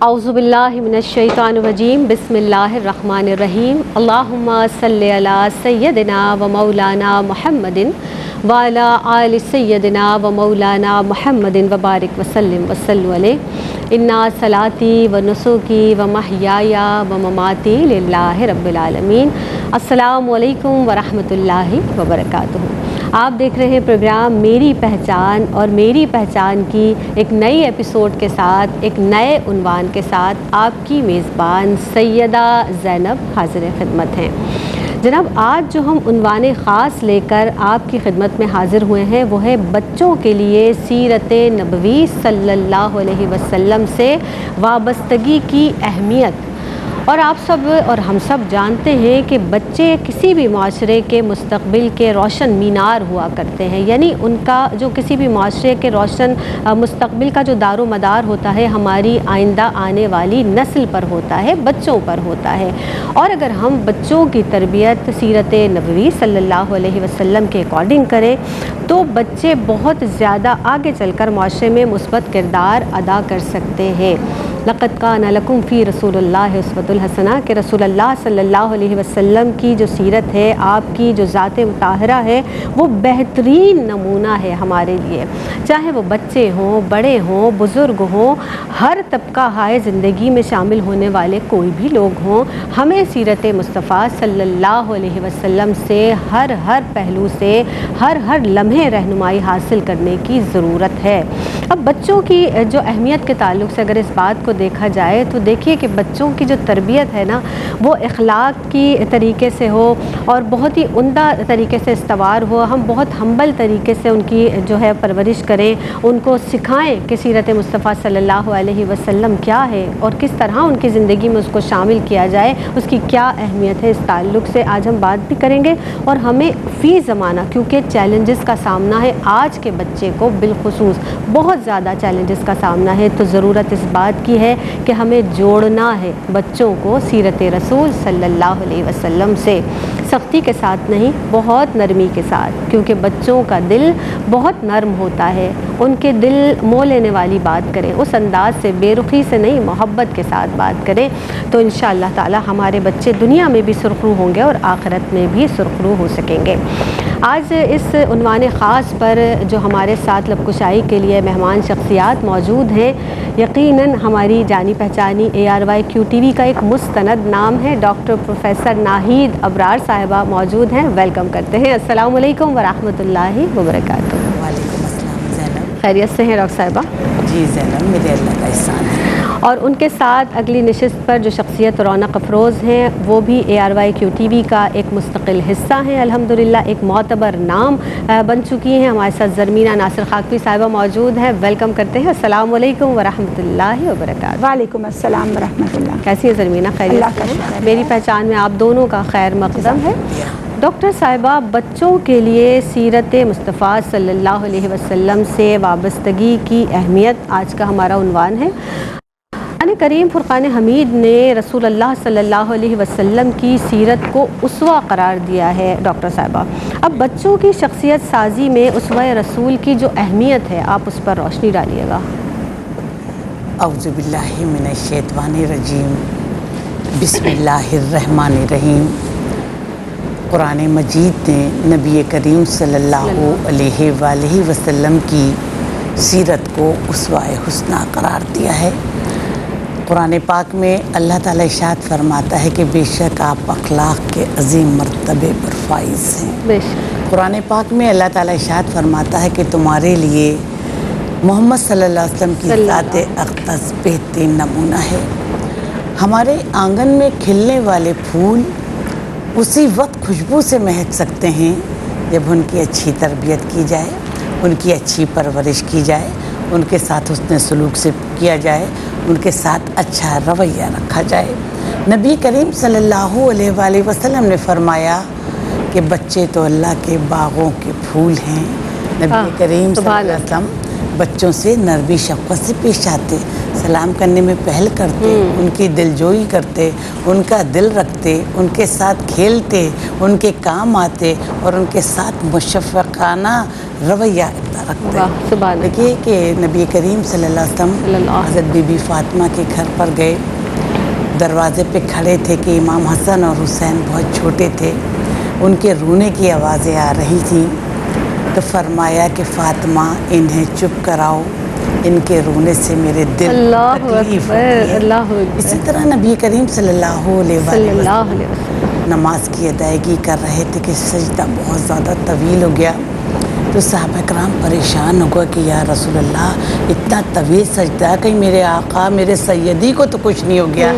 اعوذ باللہ من الشیطان الرجیم بسم اللہ الرحمن الرحیم اللہم صلی علی سیدنا و مولانا محمد وعلی آل سیدنا و مولانا محمد وبارک وسلم وصلوا علیہ انا صلاتی و نسکی و محیایا و مماتی للہ رب العالمین۔ السلام علیکم ورحمۃ اللہ وبرکاتہ۔ آپ دیکھ رہے ہیں پروگرام میری پہچان، اور میری پہچان کی ایک نئی ایپیسوڈ کے ساتھ، ایک نئے عنوان کے ساتھ آپ کی میزبان سیدہ زینب حاضر خدمت ہیں۔ جناب، آج جو ہم عنوان خاص لے کر آپ کی خدمت میں حاضر ہوئے ہیں وہ ہے بچوں کے لیے سیرت نبوی صلی اللہ علیہ وسلم سے وابستگی کی اہمیت۔ اور آپ سب اور ہم سب جانتے ہیں کہ بچے کسی بھی معاشرے کے مستقبل کے روشن مینار ہوا کرتے ہیں، یعنی ان کا جو کسی بھی معاشرے کے روشن مستقبل کا جو دار و مدار ہوتا ہے ہماری آئندہ آنے والی نسل پر ہوتا ہے، بچوں پر ہوتا ہے۔ اور اگر ہم بچوں کی تربیت سیرت نبوی صلی اللہ علیہ وسلم کے اکارڈنگ کریں تو بچے بہت زیادہ آگے چل کر معاشرے میں مثبت کردار ادا کر سکتے ہیں۔ لقد کان لکم فی رسول اللہ اسوۃ الحسنہ، کہ رسول اللہ صلی اللہ علیہ وسلم کی جو سیرت ہے، آپ کی جو ذات مطہرہ ہے، وہ بہترین نمونہ ہے ہمارے لیے۔ چاہے وہ بچے ہوں، بڑے ہوں، بزرگ ہوں، ہر طبقہ ہائے زندگی میں شامل ہونے والے کوئی بھی لوگ ہوں، ہمیں سیرت مصطفیٰ صلی اللہ علیہ وسلم سے ہر پہلو سے ہر لمحے رہنمائی حاصل کرنے کی ضرورت ہے۔ اب بچوں کی جو اہمیت کے تعلق سے اگر اس بات کو دیکھا جائے تو دیکھیے کہ بچوں کی جو تربیت ہے نا، وہ اخلاق کی طریقے سے ہو اور بہت ہی عمدہ طریقے سے استوار ہو۔ ہم بہت ہمبل طریقے سے ان کی جو ہے پرورش کریں، ان کو سکھائیں کہ سیرت مصطفیٰ صلی اللہ علیہ وسلم کیا ہے اور کس طرح ان کی زندگی میں اس کو شامل کیا جائے، اس کی کیا اہمیت ہے۔ اس تعلق سے آج ہم بات بھی کریں گے، اور ہمیں فی زمانہ کیونکہ چیلنجز کا سامنا ہے آج کے بچے کو، بالخصوص بہت زیادہ چیلنجز کا سامنا ہے، تو ضرورت اس بات کی ہے کہ ہمیں جوڑنا ہے بچوں کو سیرت رسول صلی اللہ علیہ وسلم سے، سختی کے ساتھ نہیں، بہت نرمی کے ساتھ، کیونکہ بچوں کا دل بہت نرم ہوتا ہے۔ ان کے دل مو لینے والی بات کریں، اس انداز سے، بے رخی سے نہیں، محبت کے ساتھ بات کریں، تو انشاءاللہ تعالی ہمارے بچے دنیا میں بھی سرخرو ہوں گے اور آخرت میں بھی سرخرو ہو سکیں گے۔ آج اس عنوان خاص پر جو ہمارے ساتھ لب کشائی کے لیے مہمان شخصیات موجود ہیں، یقیناً ہماری جانی پہچانی ARYQ-TV کا ایک مستند نام ہے، ڈاکٹر پروفیسر ناہید ابرار صاحبہ موجود ہیں۔ ویلکم کرتے ہیں۔ السلام علیکم ورحمۃ اللہ وبرکاتہ۔ وعلیکم السلام زینب۔ خیریت سے ہیں ڈاکٹر صاحبہ؟ جی زینب، میرے اللہ کا احسان ہے۔ اور ان کے ساتھ اگلی نشست پر جو شخصیت رونق افروز ہیں وہ بھی ARYQ-TV کا ایک مستقل حصہ ہیں، الحمدللہ ایک معتبر نام بن چکی ہیں۔ ہمارے ساتھ زرمینہ ناصر خاکوی صاحبہ موجود ہیں۔ ویلکم کرتے ہیں۔ السلام علیکم ورحمۃ اللہ وبرکاتہ۔ وعلیکم السلام ورحمۃ اللہ۔ کیسی ہے زرمینہ؟ خیریت سے ہیں؟ میری پہچان میں آپ دونوں کا خیر مقدم ہے۔ ڈاکٹر صاحبہ، بچوں کے لیے سیرت مصطفیٰ صلی اللہ علیہ وسلم سے وابستگی کی اہمیت آج کا ہمارا عنوان ہے۔ قرآن کریم فرقان حمید نے رسول اللہ صلی اللہ علیہ وسلم کی سیرت کو اسوہ قرار دیا ہے۔ ڈاکٹر صاحبہ، اب بچوں کی شخصیت سازی میں اسوہ رسول کی جو اہمیت ہے، آپ اس پر روشنی ڈالیے گا۔ اعوذ باللہ من الشیطان الرجیم، بسم اللہ الرحمن الرحیم۔ قرآن مجید نے نبی کریم صلی اللہ علیہ وآلہ وسلم کی سیرت کو اسوہ حسنہ قرار دیا ہے۔ قرآن پاک میں اللہ تعالیٰ ارشاد فرماتا ہے کہ بے شک آپ اخلاق کے عظیم مرتبے پر فائز ہیں۔ بے شک۔ قرآن پاک میں اللہ تعالیٰ ارشاد فرماتا ہے کہ تمہارے لیے محمد صلی اللہ علیہ وسلم کی ذات اقدس بہترین نمونہ ہے۔ ہمارے آنگن میں کھلنے والے پھول اسی وقت خوشبو سے مہک سکتے ہیں جب ان کی اچھی تربیت کی جائے، ان کی اچھی پرورش کی جائے، ان کے ساتھ حسن سلوک سے کیا جائے، ان کے ساتھ اچھا رویہ رکھا جائے۔ نبی کریم صلی اللہ علیہ وآلہ وسلم نے فرمایا کہ بچے تو اللہ کے باغوں کے پھول ہیں۔ نبی کریم صلی اللہ علیہ وسلم بچوں سے نرمی شفقت سے پیش آتے، سلام کرنے میں پہل کرتے، ان کی دلجوئی کرتے، ان کا دل رکھتے، ان کے ساتھ کھیلتے، ان کے کام آتے اور ان کے ساتھ مشفقانہ رویہ اختیار رکھتے واہ، ہیں. سبحان اللہ. دیکھیے کہ نبی کریم صلی اللہ علیہ وسلم حضرت بی بی فاطمہ کے گھر پر گئے. دروازے پہ کھڑے تھے کہ امام حسن اور حسین بہت چھوٹے تھے, ان کے رونے کی آوازیں آ رہی تھیں. تو فرمایا کہ فاطمہ انہیں چپ کراؤ, ان کے رونے سے میرے دل اللہ تکلیف اکبر، ہوتی ہے. اللہ اکبر. اسی طرح نبی کریم صلی اللہ علیہ صلی اللہ وسلم علیہ وسلم نماز کی ادائیگی کر رہے تھے کہ سجدہ بہت زیادہ طویل ہو گیا. تو صحابہ کرام پریشان ہو گئے کہ یا رسول اللہ اتنا طویل سجدہ, کہیں میرے آقا میرے سیدی کو تو کچھ نہیں ہو گیا.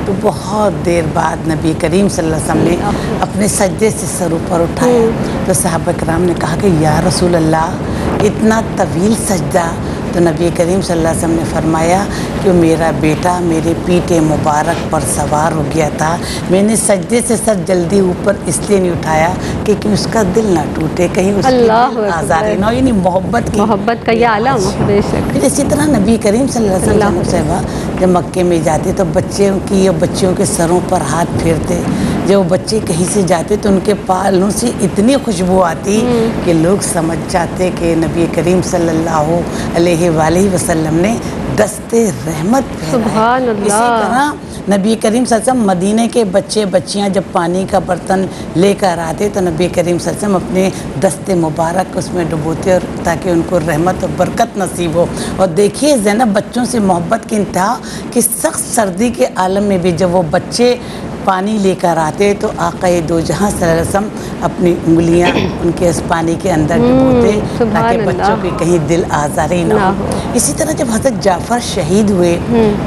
تو بہت دیر بعد نبی کریم صلی اللہ علیہ وسلم نے اپنے سجدے سے سر اوپر اٹھایا. تو صحابہ کرام نے کہا کہ یا رسول اللہ اتنا طویل سجدہ. تو نبی کریم صلی اللہ علیہ وسلم نے فرمایا کہ میرا بیٹا میرے پیٹے مبارک پر سوار ہو گیا تھا, میں نے سجدے سے سر جلدی اوپر اس لیے نہیں اٹھایا کہ اس کا دل نہ ٹوٹے, کہیں اس کی دل آزاری نہ ہو, یعنی محبت کا یہ عالم. بے شک. پھر اسی طرح نبی کریم صلی اللہ علیہ وسلم صاحبہ جب مکے میں جاتے تو بچوں کی اور بچیوں کے سروں پر ہاتھ پھیرتے. جب وہ بچے کہیں سے جاتے تو ان کے پالوں سے اتنی خوشبو آتی کہ لوگ سمجھ جاتے کہ نبی کریم صلی اللہ علیہ وآلہ وسلم نے دست رحمت پھیلایا. سبحان اللہ. اسی طرح نبی کریم صلی اللہ علیہ وسلم مدینے کے بچے بچیاں جب پانی کا برتن لے کر آتے تو نبی کریم صلی اللہ علیہ وسلم اپنے دست مبارک اس میں ڈبوتے اور تاکہ ان کو رحمت اور برکت نصیب ہو. اور دیکھیے زینب بچوں سے محبت کی انتہا کہ سخت سردی کے عالم میں بھی جب وہ بچے پانی لے کر آتے تو آقا دو جہاں صلی اللہ علیہ وسلم اپنی انگلیاں ان کے اس پانی کے اندر ڈبوتے تاکہ بچوں کے کہیں دل آزاری نہ ہو. اسی طرح جب حضرت جعفر شہید ہوئے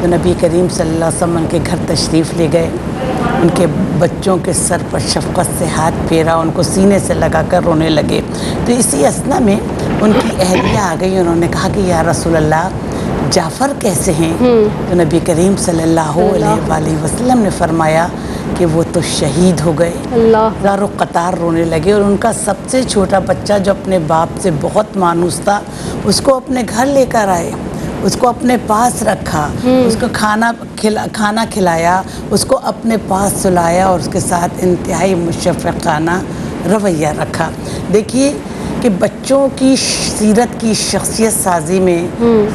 تو نبی کریم صلی اللہ علیہ وسلم ان کے گھر تشریف لے گئے, ان کے بچوں کے سر پر شفقت سے ہاتھ پھیرا, ان کو سینے سے لگا کر رونے لگے. تو اسی اثنا میں ان کی اہلیہ آ گئی, انہوں نے کہا کہ یا رسول اللہ جعفر کیسے ہیں؟ تو نبی کریم صلی اللہ علیہ وآلہ وسلم نے فرمایا کہ وہ تو شہید ہو گئے. زارو قطار رونے لگے, اور ان کا سب سے چھوٹا بچہ جو اپنے باپ سے بہت مانوس تھا اس کو اپنے گھر لے کر آئے, اس کو اپنے پاس رکھا, اس کو کھانا کھلایا, اس کو اپنے پاس سلایا اور اس کے ساتھ انتہائی مشفقانہ رویہ رکھا. دیکھیے کہ بچوں کی سیرت کی شخصیت سازی میں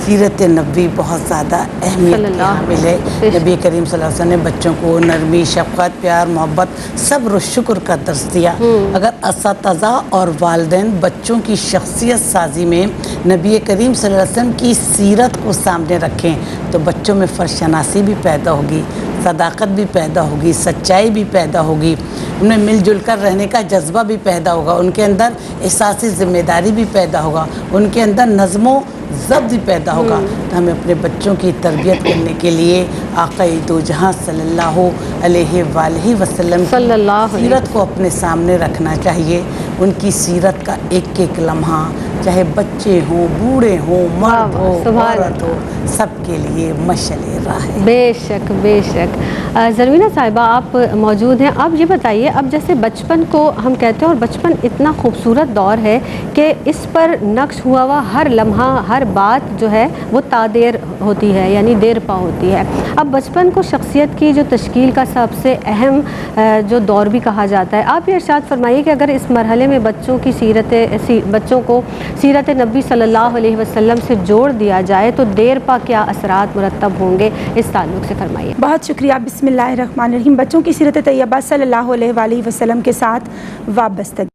سیرت نبوی بہت زیادہ اہمیت کی حامل ہے. نبی کریم صلی اللہ علیہ وسلم نے بچوں کو نرمی, شفقت, پیار, محبت, صبر و شکر کا درس دیا. اگر اساتذہ اور والدین بچوں کی شخصیت سازی میں نبی کریم صلی اللہ علیہ وسلم کی سیرت کو سامنے رکھیں تو بچوں میں فرشناسی بھی پیدا ہوگی, صداقت بھی پیدا ہوگی, سچائی بھی پیدا ہوگی, ان میں مل جل کر رہنے کا جذبہ بھی پیدا ہوگا, ان کے اندر احساس ذمہ داری بھی پیدا ہوگا, ان کے اندر نظم و ضبط بھی پیدا ہوگا. تو ہمیں اپنے بچوں کی تربیت کرنے کے لیے آقا دو جہاں صلی اللہ علیہ وآلہ وسلم کی سیرت کو اپنے سامنے رکھنا چاہیے. ان کی سیرت کا ایک ایک لمحہ, چاہے بچے ہوں, بوڑھے ہوں, مرد ہو, عورت ہو, سب کے لیے مشعل راہ ہے. بے شک بے شک. زرمینہ صاحبہ آپ موجود ہیں, آپ یہ بتائیے اب جیسے بچپن کو ہم کہتے ہیں اور بچپن اتنا خوبصورت دور ہے کہ اس پر نقش ہوا ہوا ہر لمحہ ہر بات جو ہے وہ تادیر ہوتی ہے, یعنی دیر پا ہوتی ہے. اب بچپن کو شخصیت کی جو تشکیل کا سب سے اہم جو دور بھی کہا جاتا ہے, آپ یہ ارشاد فرمائیے کہ اگر اس مرحلے میں بچوں کو سیرت نبی صلی اللہ علیہ وسلم سے جوڑ دیا جائے تو دیر پا کیا اثرات مرتب ہوں گے, اس تعلق سے فرمائیے. بہت شکریہ. بسم اللہ الرحمن الرحیم. بچوں کی سیرت طیبہ صلی اللہ علیہ وآلہ وسلم کے ساتھ وابستگی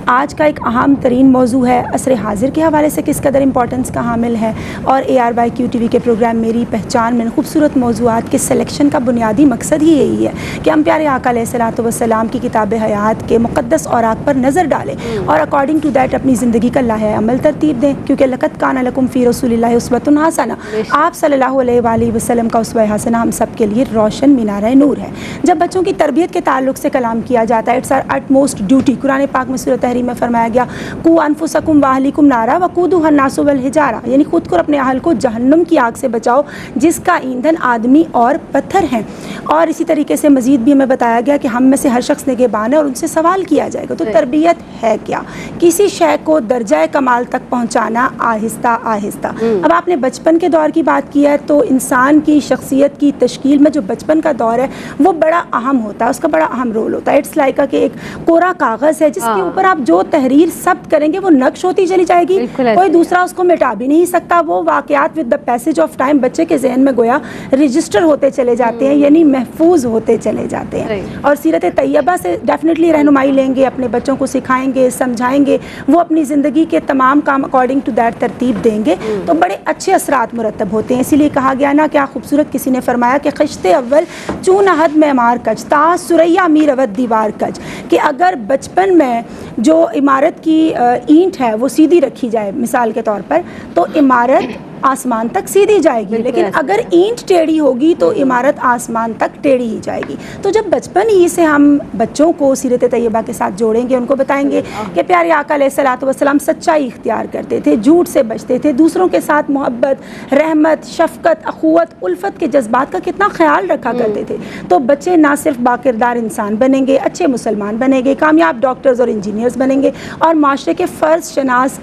آج کا ایک اہم ترین موضوع ہے. عصر حاضر کے حوالے سے کس قدر امپورٹنس کا حامل ہے, اور ARYQ TV کے پروگرام میری پہچان میں خوبصورت موضوعات کے سلیکشن کا بنیادی مقصد ہی یہی ہے کہ ہم پیارے آقا علیہ الصلوۃ والسلام کی کتاب حیات کے مقدس اوراق پر نظر ڈالیں اور اکارڈنگ ٹو دیٹ اپنی زندگی کا لائحہ عمل ترتیب دیں, کیونکہ لقد کان لکم فی رسول اللہ اسوۃ حسنہ, آپ صلی اللہ علیہ وآلہ وسلم کا اسوہ حسنہ ہم سب کے لیے روشن مینارہ نور ہے. جب بچوں کی تربیت کے تعلق سے کلام کیا جاتا ہے, اٹس آر اٹموسٹ ڈیوٹی. قرآن پاک میں سورۃ تحریم میں فرمایا گیا قوا انفسکم واہلیکم نارا وقودھا الناس والحجارہ, یعنی خود کو اور اپنے اہل کو جہنم کی آگ سے بچاؤ جس کا ایندھن آدمی اور پتھر ہیں. اور اسی طریقے سے مزید بھی ہمیں بتایا گیا کہ ہم میں سے ہر شخص نگہبان ہے اور ان سے سوال کیا جائے گا. تو تربیت ہے کیا؟ کسی شے کو درجہ کمال تک پہنچانا آہستہ آہستہ. اب آپ نے بچپن کے دور کی بات کی ہے, تو انسان کی شخصیت کی تشکیل میں جو بچپن کا دور ہے وہ بڑا اہم ہوتا ہے, اس کا بڑا اہم رول ہوتا ہے. اٹس لائک کہ ایک کوڑا کاغذ ہے جس کے اوپر آپ جو تحریر ثبت کریں گے وہ نقش ہوتی چلی جائے گی, کوئی دوسرا اس کو مٹا بھی نہیں سکتا. وہ واقعات with the passage of time بچے کے ذہن میں گویا رجسٹر ہوتے چلے جاتے ہیں, یعنی محفوظ ہوتے چلے جاتے ہیں. اور سیرت طیبہ سے ڈیفینیٹلی رہنمائی لیں گے, اپنے بچوں کو سکھائیں گے, سمجھائیں گے, وہ اپنی زندگی کے تمام کام اکارڈنگ ٹو دیٹ ترتیب دیں گے, تو بڑے اچھے اثرات مرتب ہوتے ہیں. اسی لیے کہا گیا نا, کیا خوبصورت کسی نے فرمایا کہ خشتے اول چون حد میں مار کچ تا سریا میر اود دیوار کچ, کہ اگر بچپن میں جو عمارت کی اینٹ ہے وہ سیدھی رکھی جائے مثال کے طور پر, تو عمارت آسمان تک سیدھی جائے گی, لیکن اگر اینٹ ٹیڑھی ہوگی تو عمارت آسمان تک ٹیڑھی ہی جائے گی. تو جب بچپن ہی سے ہم بچوں کو سیرت طیبہ کے ساتھ جوڑیں گے, ان کو بتائیں گے کہ پیارے آقا علیہ الصلوۃ والسلام سچائی اختیار کرتے تھے, جھوٹ سے بچتے تھے, دوسروں کے ساتھ محبت, رحمت, شفقت, اخوت, الفت کے جذبات کا کتنا خیال رکھا کرتے تھے, تو بچے نہ صرف باکردار انسان بنیں گے, اچھے مسلمان بنیں گے, کامیاب ڈاکٹرز اور انجینئرز بنیں گے, اور معاشرے کے فرض شناس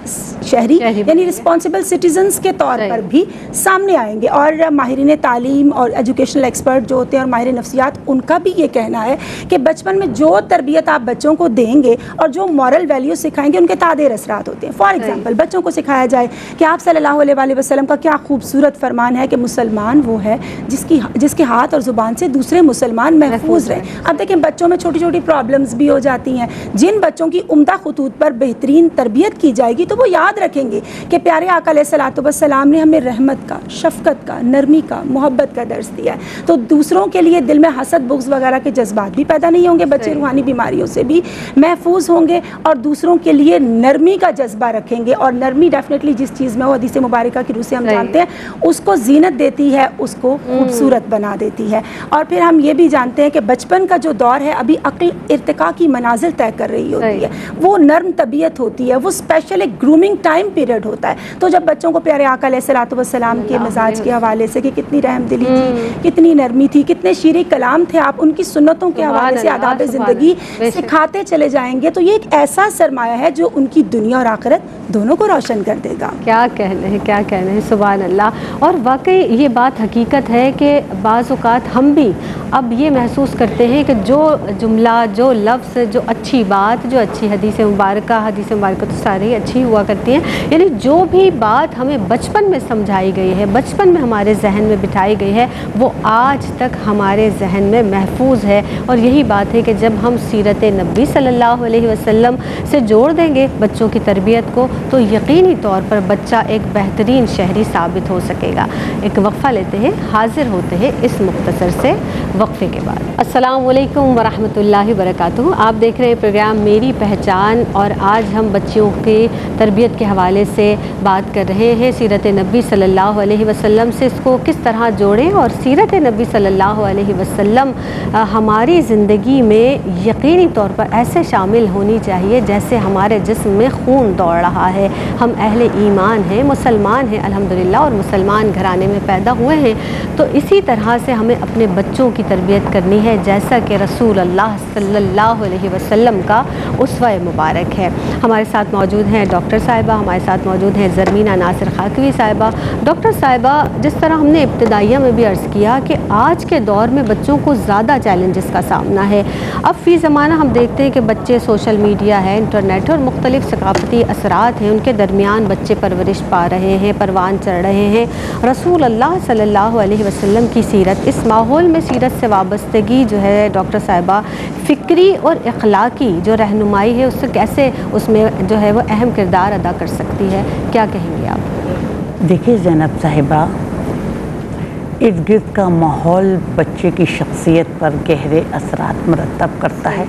شہری یعنی رسپانسبل سٹیزنز کے طور پر بھی سامنے آئیں گے. اور ماہرین تعلیم اور ایجوکیشنل ایکسپرٹ جو ہوتے ہیں اور ماہر نفسیات, ان کا بھی یہ کہنا ہے کہ بچپن میں جو تربیت آپ بچوں کو دیں گے اور جو مورل ویلیو سکھائیں گے, ان کے تادیر اثرات ہوتے ہیں. فار ایگزامپل بچوں کو سکھایا جائے کہ آپ صلی اللہ علیہ وآلہ وسلم کا کیا خوبصورت فرمان ہے کہ مسلمان وہ ہے جس کے ہاتھ اور زبان سے دوسرے مسلمان محفوظ رہیں. اب دیکھیں بچوں میں چھوٹی چھوٹی پرابلمز بھی ہو جاتی ہیں, جن بچوں کی عمدہ خطوط پر بہترین تربیت کی جائے گی تو وہ یاد رکھیں گے کہ پیارے آقا علیہ الصلوۃ والسلام نے ہمیں رحمت کا, شفقت کا, نرمی کا, محبت کا درس دیا ہے. تو دوسروں کے لیے دل میں حسد, بغض وغیرہ کے جذبات بھی پیدا نہیں ہوں گے, بچے روحانی بیماریوں سے بھی محفوظ ہوں گے, اور دوسروں کے لیے نرمی کا جذبہ رکھیں گے. اور نرمی ڈیفینیٹلی جس چیز میں وہ حدیث مبارکہ کی روح سے ہم جانتے ہیں, اس کو زینت دیتی ہے, اس کو خوبصورت بنا دیتی ہے. اور پھر ہم یہ بھی جانتے ہیں کہ بچپن کا جو دور ہے ابھی عقل ارتقاء کی منازل طے کر رہی ہوتی ہے, وہ نرم طبیعت ہوتی ہے, وہ اسپیشل ایک گرومنگ ٹائم پیریڈ ہوتا ہے. تو جب بچوں کو پیارے آقا علیہ الصلوۃ والسلام کے مزاج کے حوالے سے کہ کتنی رحم دلی تھی, کتنی نرمی تھی, کتنے شیریں کلام تھے, آپ ان کی سنتوں کے حوالے سے آداب زندگی سکھاتے چلے جائیں گے, تو یہ ایک ایسا سرمایہ ہے جو ان کی دنیا اور آخرت دونوں کو روشن کر دے گا. کیا کہنے ہیں, کیا کہنے ہیں, سبحان اللہ. اور واقعی یہ بات حقیقت ہے کہ بعض اوقات ہم بھی اب یہ محسوس کرتے ہیں کہ جو جملہ, جو لفظ, جو اچھی بات, جو اچھی حدیث مبارکہ تو ساری اچھی ہوا کرتی ہیں, یعنی جو بھی بات ہمیں بچپن میں سمجھائی گئی ہے, بچپن میں ہمارے ذہن میں بٹھائی گئی ہے, وہ آج تک ہمارے ذہن میں محفوظ ہے. اور یہی بات ہے کہ جب ہم سیرت نبی صلی اللہ علیہ وسلم سے جوڑ دیں گے بچوں کی تربیت کو, تو یقینی طور پر بچہ ایک بہترین شہری ثابت ہو سکے گا. ایک وقفہ لیتے ہیں, حاضر ہوتے ہیں اس مختصر سے وقفے کے بعد. السلام علیکم ورحمۃ اللہ وبرکاتہ. آپ دیکھ رہے ہیں پروگرام میری پہچان, اور آج ہم بچوں کی تربیت کے حوالے سے بات کر رہے ہیں. سیرت نبی صلی اللہ علیہ وسلم سے اس کو کس طرح جوڑیں, اور سیرت نبی صلی اللہ علیہ وسلم ہماری زندگی میں یقینی طور پر ایسے شامل ہونی چاہیے جیسے ہمارے جسم میں خون دوڑ رہا ہے. ہم اہل ایمان ہیں, مسلمان ہیں الحمدللہ, اور مسلمان گھرانے میں پیدا ہوئے ہیں, تو اسی طرح سے ہمیں اپنے بچوں کی تربیت کرنی ہے جیسا کہ رسول اللہ صلی اللہ علیہ وسلم کا اسوہ مبارک ہے. ہمارے ساتھ موجود ہیں ڈاکٹر صاحبہ, ہمارے ساتھ موجود ہیں زرمینہ ناصر خاکوی صاحبہ. ڈاکٹر صاحبہ, جس طرح ہم نے ابتدائیہ میں بھی عرض کیا کہ آج کے دور میں بچوں کو زیادہ چیلنجز کا سامنا ہے. اب فی زمانہ ہم دیکھتے ہیں کہ بچے سوشل میڈیا ہے, انٹرنیٹ اور مختلف ثقافتی اثرات ہیں, ان کے درمیان بچے پرورش پا رہے ہیں, پروان چڑھ رہے ہیں. رسول اللہ صلی اللہ علیہ وسلم کی سیرت, اس ماحول میں سیرت سے وابستگی جو ہے ڈاکٹر صاحبہ, فکری اور اخلاقی جو رہنمائی ہے, اس سے کیسے اس میں جو ہے وہ اہم کردار ادا کر سکتی ہے, کیا کہیں گے آپ؟ دیکھیے زینب صاحبہ, ارد گرد کا ماحول بچے کی شخصیت پر گہرے اثرات مرتب کرتا ہے.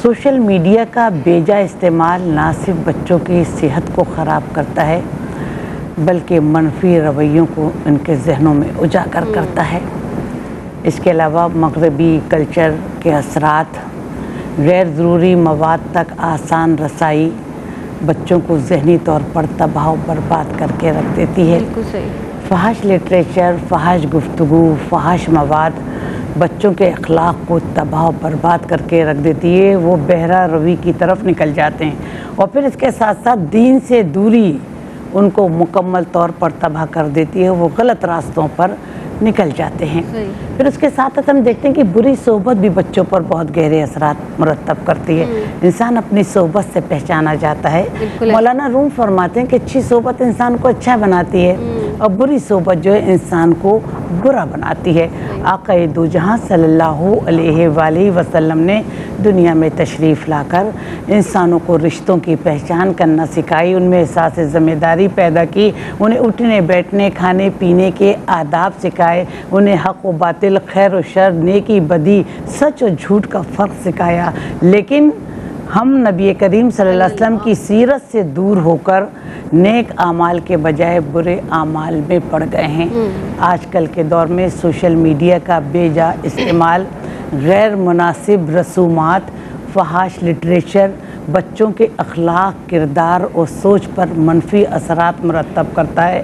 سوشل میڈیا کا بیجا استعمال نہ صرف بچوں کی صحت کو خراب کرتا ہے بلکہ منفی رویوں کو ان کے ذہنوں میں اجاگر کرتا ہے. اس کے علاوہ مغربی کلچر کے اثرات, غیر ضروری مواد تک آسان رسائی بچوں کو ذہنی طور پر تباہ و برباد کر کے رکھ دیتی ہے. بالکل صحیح. فحش لٹریچر, فحش گفتگو, فحش مواد بچوں کے اخلاق کو تباہ و برباد کر کے رکھ دیتی ہے. وہ بہرا روی کی طرف نکل جاتے ہیں, اور پھر اس کے ساتھ ساتھ دین سے دوری ان کو مکمل طور پر تباہ کر دیتی ہے. وہ غلط راستوں پر نکل جاتے ہیں۔ پھر اس کے ساتھ ساتھ ہم دیکھتے ہیں کہ بری صحبت بھی بچوں پر بہت گہرے اثرات مرتب کرتی ہے۔ انسان اپنی صحبت سے پہچانا جاتا ہے۔ مولانا روم فرماتے ہیں کہ اچھی صحبت انسان کو اچھا بناتی ہے اور بری صحبت جو ہے انسان کو برا بناتی ہے۔ آقا دو جہاں صلی اللہ علیہ وآلہ وسلم نے دنیا میں تشریف لا کر انسانوں کو رشتوں کی پہچان کرنا سکھائی، ان میں احساس ذمہ داری پیدا کی، انہیں اٹھنے بیٹھنے کھانے پینے کے آداب سکھائے، انہیں حق و باطل، خیر و شر، نیکی بدی، سچ و جھوٹ کا فرق سکھایا۔ لیکن ہم نبی کریم صلی اللہ علیہ وسلم کی سیرت سے دور ہو کر نیک اعمال کے بجائے برے اعمال میں پڑ گئے ہیں۔ آج کل کے دور میں سوشل میڈیا کا بے جا استعمال، غیر مناسب رسومات، فحش لٹریچر بچوں کے اخلاق، کردار اور سوچ پر منفی اثرات مرتب کرتا ہے۔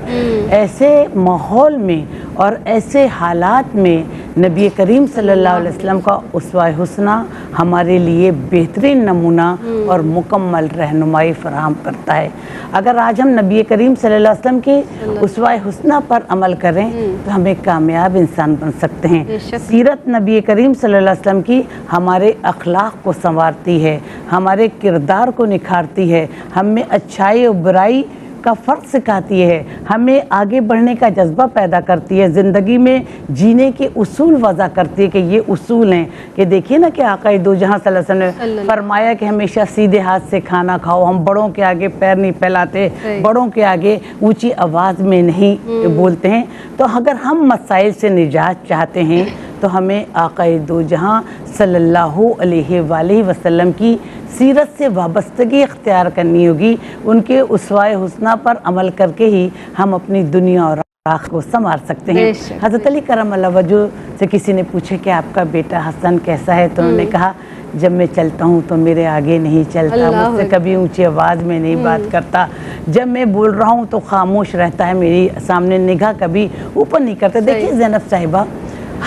ایسے ماحول میں اور ایسے حالات میں نبی کریم صلی اللہ علیہ وسلم کا اسوہ حسنہ ہمارے لیے بہترین نمونہ اور مکمل رہنمائی فراہم کرتا ہے۔ اگر آج ہم نبی کریم صلی اللہ علیہ وسلم کے اسوہ حسنہ پر عمل کریں تو ہمیں کامیاب انسان بن سکتے ہیں۔ سیرت نبی کریم صلی اللہ علیہ وسلم کی ہمارے اخلاق کو سنوارتی ہے، ہمارے کردار کو نکھارتی ہے، ہم میں اچھائی اور برائی کا فرق سکھاتی ہے، ہمیں آگے بڑھنے کا جذبہ پیدا کرتی ہے، زندگی میں جینے کے اصول وضع کرتی ہے کہ یہ اصول ہیں۔ کہ دیکھیے نا کہ آقا دو جہاں صلی اللہ علیہ وسلم نے فرمایا کہ ہمیشہ سیدھے ہاتھ سے کھانا کھاؤ، ہم بڑوں کے آگے پیر نہیں پھیلاتے، بڑوں کے آگے اونچی آواز میں نہیں بولتے ہیں۔ تو اگر ہم مسائل سے نجات چاہتے ہیں تو ہمیں آقا دو جہاں صلی اللہ علیہ وآلہ وسلم کی سیرت سے وابستگی اختیار کرنی ہوگی۔ ان کے اسوہ حسنہ پر عمل کر کے ہی ہم اپنی دنیا اور آخرت کو سنوار سکتے ہیں۔ حضرت علی کرم اللہ وجہ سے کسی نے پوچھا کہ آپ کا بیٹا حسن کیسا ہے، تو انہوں نے کہا جب میں چلتا ہوں تو میرے آگے نہیں چلتا، مجھ سے کبھی اونچی آواز میں نہیں بات کرتا، جب میں بول رہا ہوں تو خاموش رہتا ہے، میری سامنے نگاہ کبھی اوپر نہیں کرتا۔ دیکھیے زینب صاحبہ،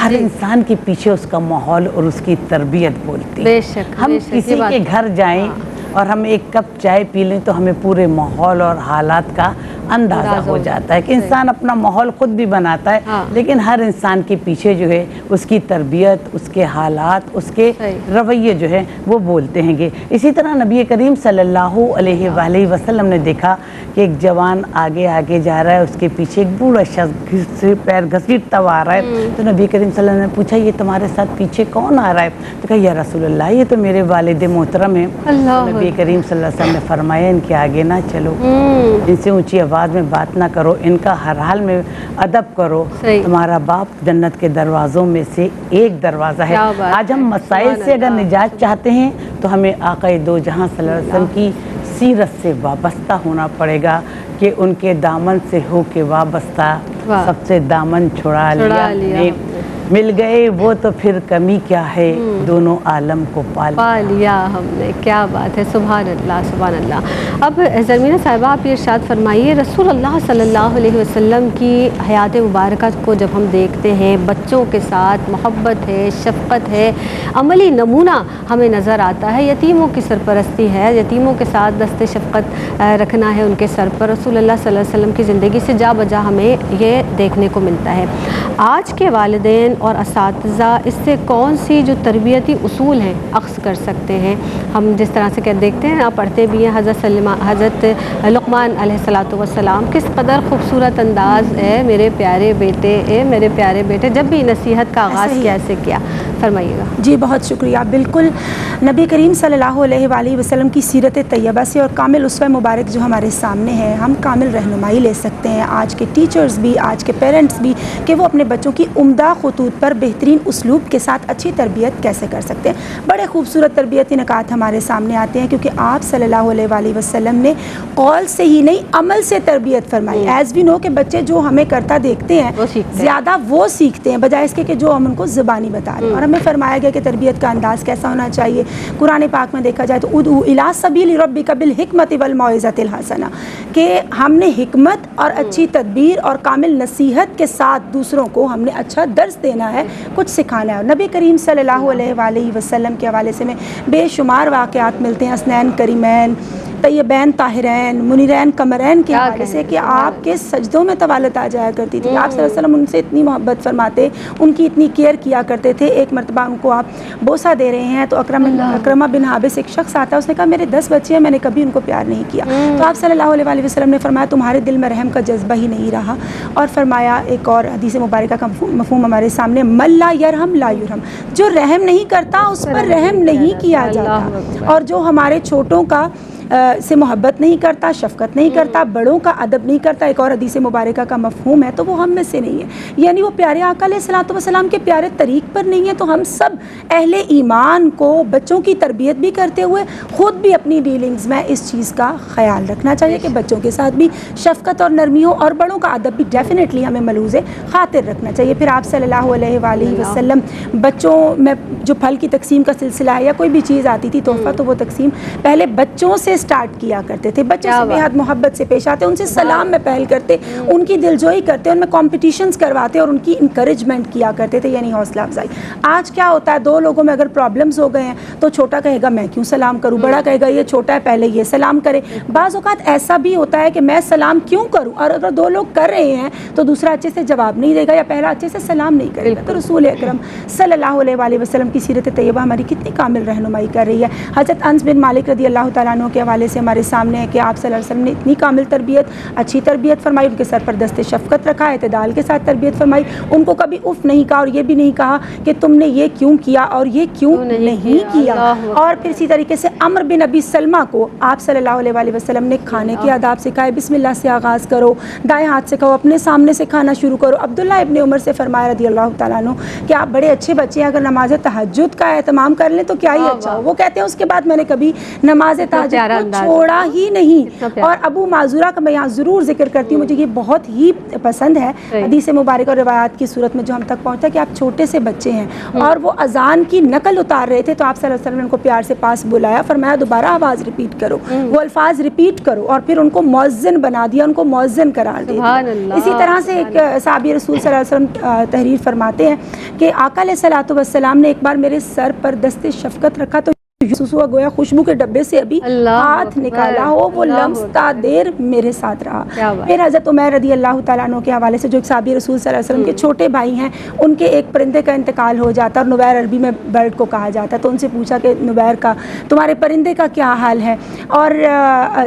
ہر انسان کے پیچھے اس کا ماحول اور اس کی تربیت بولتی ہے۔ ہم کسی کے گھر جائیں اور ہم ایک کپ چائے پی لیں تو ہمیں پورے ماحول اور حالات کا اندازہ ہو جاتا ہے کہ انسان اپنا ماحول خود بھی بناتا ہے، لیکن ہر انسان کے پیچھے جو ہے اس کی تربیت، اس کے حالات، اس کے رویے جو ہے وہ بولتے ہیں گے۔ اسی طرح نبی کریم صلی اللہ علیہ وآلہ وسلم نے دیکھا کہ ایک جوان آگے آگے جا رہا ہے، اس کے پیچھے ایک بوڑھا شخص پیر گھسیٹتا ہوا آ رہا ہے، تو نبی کریم صلی اللہ علیہ وسلم نے پوچھا یہ تمہارے ساتھ پیچھے کون آ رہا ہے؟ تو کہا یا رسول اللہ یہ تو میرے والد محترم ہیں۔ نبی کریم صلی اللہ علیہ وسلم نے فرمایا ان کے آگے نہ چلو، ان سے اونچی آواز میں بات نہ کرو، ان کا ہر حال میں ادب کرو، تمہارا باپ جنت کے دروازوں میں سے ایک دروازہ ہے۔ آج ہم مسائل سے اگر نجات چاہتے ہیں تو ہمیں آقا دو جہاں صلی اللہ علیہ وسلم کی سیرت سے وابستہ ہونا پڑے گا کہ ان کے دامن سے ہو کے وابستہ، سب سے دامن چھڑا لیا، مل گئے وہ تو پھر کمی کیا ہے، دونوں عالم کو پا لیا ہم نے۔ کیا بات ہے، سبحان اللہ سبحان اللہ۔ اب زرمینہ صاحبہ آپ یہ ارشاد فرمائیے، رسول اللہ صلی اللہ علیہ وسلم کی حیات مبارکہ کو جب ہم دیکھتے ہیں، بچوں کے ساتھ محبت ہے، شفقت ہے، عملی نمونہ ہمیں نظر آتا ہے، یتیموں کی سرپرستی ہے، یتیموں کے ساتھ دست شفقت رکھنا ہے ان کے سر پر، رسول اللہ صلی اللہ علیہ وسلم کی زندگی سے جا بجا ہمیں یہ دیکھنے کو ملتا ہے۔ آج کے والدین اور اساتذہ اس سے کون سی جو تربیتی اصول ہیں اخذ کر سکتے ہیں؟ ہم جس طرح سے دیکھتے ہیں، آپ پڑھتے بھی ہیں، حضرت لقمان علیہ السلام کس قدر خوبصورت انداز ہے، میرے پیارے بیٹے، اے میرے پیارے بیٹے، جب بھی نصیحت کا آغاز کیسے کیا، فرمائیے گا۔ جی بہت شکریہ۔ بالکل نبی کریم صلی اللہ علیہ وآلہ وسلم کی سیرت طیبہ سے اور کامل اسوہ مبارک جو ہمارے سامنے ہے، ہم کامل رہنمائی لے سکتے ہیں، آج کے ٹیچرز بھی، آج کے پیرنٹس بھی، کہ وہ اپنے بچوں کی عمدہ خطوط پر بہترین اسلوب کے ساتھ اچھی تربیت کیسے کر سکتے ہیں۔ بڑے خوبصورت تربیتی نکات ہمارے سامنے آتے ہیں، کیونکہ آپ صلی اللہ علیہ وآلہ وسلم نے قول سے ہی نہیں عمل سے تربیت فرمائی۔ ایز وی نو کہ بچے جو ہمیں کرتا دیکھتے ہیں زیادہ وہ سیکھتے ہیں بجائے اس کے کہ جو ہم ان کو زبانی بتا رہے ہیں، اور ہمیں فرمایا گیا کہ تربیت کا انداز کیسا ہونا چاہیے۔ قرآن پاک میں دیکھا جائے تو ادعو الی سبیل ربک بالحکمۃ والموعظۃ الحسنہ، کہ ہم نے حکمت اور اچھی تدبیر اور کامل نصیحت کے ساتھ دوسروں کو ہم نے اچھا درس دینا ہے، کچھ سکھانا ہے۔ نبی کریم صلی اللہ علیہ وآلہ وسلم کے حوالے سے میں بے شمار واقعات ملتے ہیں، اسنین کریمین، طیبین طاہرین منیرین قمرین کے حوالے سے کہ آپ کے سجدوں میں طوالت آ جایا کرتی تھی. آپ صلی اللہ علیہ وسلم ان سے اتنی محبت فرماتے, ان کی اتنی کیئر کیا کرتے تھے. ایک مرتبہ ان کو آپ بوسہ دے رہے ہیں تو اکرمہ بن حابس ایک شخص آتا ہے, اس نے کہا میرے 10 بچے ہیں, میں نے کبھی ان کو پیار نہیں کیا. تو آپ صلی اللہ علیہ وسلم نے فرمایا تمہارے دل میں رحم کا جذبہ ہی نہیں رہا. اور فرمایا ایک اور حدیث مبارکہ کا مفہوم ہمارے سامنے, من لا یرحم لا یرحم, جو رحم نہیں کرتا اس پر رحم نہیں کیا جاتا. اور جو ہمارے چھوٹوں کا سے محبت نہیں کرتا, شفقت نہیں کرتا, بڑوں کا ادب نہیں کرتا, ایک اور حدیث مبارکہ کا مفہوم ہے, تو وہ ہم میں سے نہیں ہے. یعنی وہ پیارے آقا علیہ الصلوۃ والسلام کے پیارے طریق پر نہیں ہے. تو ہم سب اہل ایمان کو بچوں کی تربیت بھی کرتے ہوئے خود بھی اپنی ڈیلنگز میں اس چیز کا خیال رکھنا چاہیے کہ بچوں کے ساتھ بھی شفقت اور نرمی ہو, اور بڑوں کا ادب بھی ڈیفینیٹلی ہمیں ملحوظ خاطر رکھنا چاہیے. پھر آپ صلی اللہ علیہ وآلہ وسلم بچوں میں جو پھل کی تقسیم کا سلسلہ ہے یا کوئی بھی چیز آتی تھی تحفہ, تو وہ تقسیم پہلے بچوں سے سٹارٹ کیا کرتے تھے. بچوں سے بے حد محبت سے پیش آتے, ان سے سلام میں پہل کرتے, ان کی دلجوئی کرتے, ان میں کمپٹیشنز کرواتے اور ان کی انکریجمنٹ کیا کرتے تھے, یعنی حوصلہ افزائی. آج کیا ہوتا ہے, دو لوگوں میں اگر پرابلمز ہو گئے ہیں تو چھوٹا کہے گا میں کیوں سلام کروں, بڑا کہے گا یہ چھوٹا ہے پہلے یہ سلام کرے. بعض اوقات ایسا بھی ہوتا ہے کہ میں سلام کیوں کروں, اور اگر دو لوگ کر رہے ہیں تو دوسرا اچھے سے جواب نہیں دے گا یا پہلا اچھے سے سلام نہیں کرے گا. تو رسول اکرم صلی اللہ علیہ وآلہ وسلم کی سیرت طیبہ ہماری کتنی کامل رہنمائی کر رہی ہے. حضرت انس بن مالک رضی اللہ تعالیٰ عنہ کے حوالے سے ہمارے سامنے ہے کہ آپ صلی اللہ علیہ وسلم نے اتنی کامل تربیت, اچھی تربیت فرمائی, ان کے سر پر دست شفقت رکھا, اعتدال کے ساتھ تربیت فرمائی, ان کو کبھی اف نہیں کہا اور یہ بھی نہیں کہا کہ تم نے یہ کیوں کیا اور یہ کیوں نہیں کیا. اور پھر اسی طریقے سے عمر بن ابی سلمہ کو آپ صلی اللہ علیہ وآلہ وسلم نے کھانے کے آداب سکھائے, بسم اللہ سے آغاز کرو, دائیں ہاتھ سے کھاؤ, اپنے سامنے سے کھانا شروع کرو. عبداللہ ابن عمر سے فرمایا رضی اللہ تعالیٰ عنہ کہ آپ بڑے اچھے بچے ہیں, اگر نماز تہجد کا اہتمام کر لیں تو کیا ہی اچھا ہو. وہ کہتے ہیں اس کے بعد میں نے کبھی نماز تہجد کو چھوڑا ہی نہیں. اور ابو معذورہ کا میں یہاں ضرور ذکر کرتی ہوں, مجھے یہ بہت ہی پسند ہے حدیث مبارک اور روایات کی صورت میں جو ہم تک پہنچتا ہے کہ آپ چھوٹے سے بچے ہیں اور وہ اذان کی نقل اتار رہے تھے, تو آپ صلی اللہ علیہ وسلم نے ان کو پیار سے پاس بلایا, فرمایا دوبارہ آواز ریپیٹ کرو, وہ الفاظ ریپیٹ کرو, اور پھر ان کو مؤذن بنا دیا, ان کو مؤذن قرار دے دیا. اسی طرح سے ایک صحابی رسول صلی اللہ علیہ وسلم تحریر فرماتے ہیں کہ آقا علیہ الصلوۃ والسلام نے ایک بار میرے سر پر دست شفقت رکھا تو ہوا گویا خوشبو کے ڈبے سے ابھی ہاتھ نکالا ہو, وہ لمس تا دیر میرے ساتھ رہا. پھر حضرت عمیر رضی اللہ تعالیٰ عنہ کے حوالے سے جو ایک صحابی رسول صلی اللہ علیہ وسلم کے چھوٹے بھائی ہیں, ان کے ایک پرندے کا انتقال ہو جاتا, اور نویر عربی میں برڈ کو کہا جاتا, تو ان سے پوچھا کہ نویر کا تمہارے پرندے کا کیا حال ہے. اور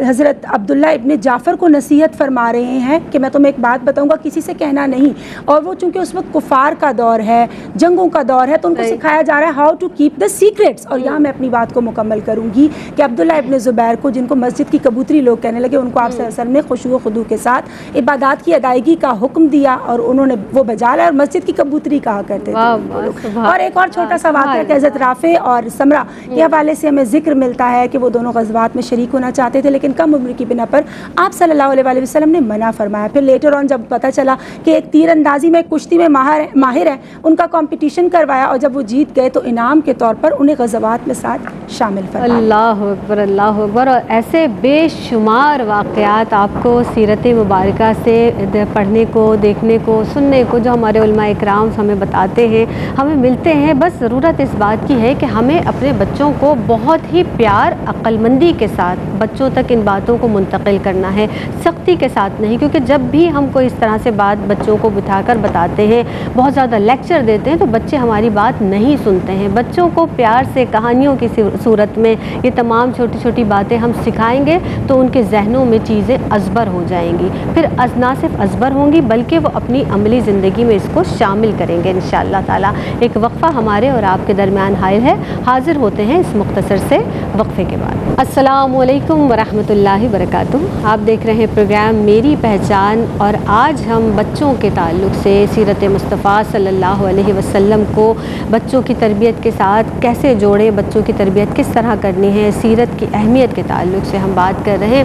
حضرت عبداللہ ابن جعفر کو نصیحت فرما رہے ہیں کہ میں تمہیں ایک بات بتاؤں گا, کسی سے کہنا نہیں. اور وہ چونکہ اس وقت کفار کا دور ہے, جنگوں کا دور ہے, تو ان کو سکھایا جا رہا ہے how to keep the secrets. اور یہاں میں اپنی بات کو مکمل کروں گی کہ عبداللہ ابن زبیر کو, جن کو مسجد کی کبوتری لوگ کہنے لگے, ان کو آپ صلی اللہ علیہ وسلم نے خشوع و خضوع کے ساتھ عبادات کی ادائیگی کا حکم دیا, اور انہوں نے وہ بجا لایا اور مسجد کی کبوتری کہا کرتے تھے. اور ایک اور چھوٹا سا واقعہ کہ حضرت رافع اور سمرہ کے حوالے سے ہمیں ذکر ملتا ہے کہ وہ دونوں غزوات میں شریک ہونا چاہتے تھے, لیکن کم عمر کی بنا پر آپ صلی اللہ علیہ وآلہ وسلم نے منع فرمایا. پھر لیٹر آن جب پتہ چلا کہ ایک تیر اندازی میں, کشتی میں ماہر ہے, ان کا کمپٹیشن کروایا, اور جب وہ جیت گئے تو انعام کے طور پر انہیں غزوات میں ساتھ شامل فرمایا. اللہ اکبر, اللہ اکبر. اور ایسے بے شمار واقعات آپ کو سیرت مبارکہ سے پڑھنے کو, دیکھنے کو, سننے کو, جو ہمارے علماء اکرام ہمیں بتاتے ہیں, ہمیں ملتے ہیں. بس ضرورت اس بات کی ہے کہ ہمیں اپنے بچوں کو بہت ہی پیار, عقل مندی کے ساتھ بچوں تک ان باتوں کو منتقل کرنا ہے, سختی کے ساتھ نہیں. کیونکہ جب بھی ہم کو اس طرح سے بات بچوں کو بٹھا کر بتاتے ہیں, بہت زیادہ لیکچر دیتے ہیں, تو بچے ہماری بات نہیں سنتے ہیں. بچوں کو پیار سے کہانیوں کی صورت میں یہ تمام چھوٹی چھوٹی باتیں ہم سکھائیں گے تو ان کے ذہنوں میں چیزیں ازبر ہو جائیں گی. پھر نہ صرف ازبر ہوں گی بلکہ وہ اپنی عملی زندگی میں اس کو شامل کریں گے انشاءاللہ تعالیٰ. ایک وقفہ ہمارے اور آپ کے درمیان حائل ہے, حاضر ہوتے ہیں اس مختصر سے وقفے کے بعد. السلام علیکم ورحمۃ اللہ وبرکاتہ. آپ دیکھ رہے ہیں پروگرام میری پہچان, اور آج ہم بچوں کے تعلق سے سیرت مصطفیٰ صلی اللہ علیہ وسلم کو بچوں کی تربیت کے ساتھ کیسے جوڑیں, بچوں کی تربیت کس طرح کرنی ہے, سیرت کی اہمیت کے تعلق سے ہم بات کر رہے ہیں.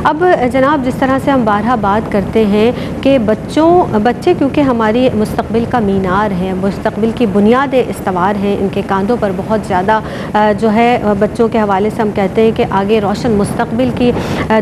اب جناب, جس طرح سے ہم بارہا بات کرتے ہیں کہ بچے کیونکہ ہماری مستقبل کا مینار ہیں, مستقبل کی بنیاد استوار ہیں, ان کے کاندھوں پر بہت زیادہ جو ہے بچوں کے حوالے سے ہم کہتے ہیں کہ آگے روشن مستقبل کی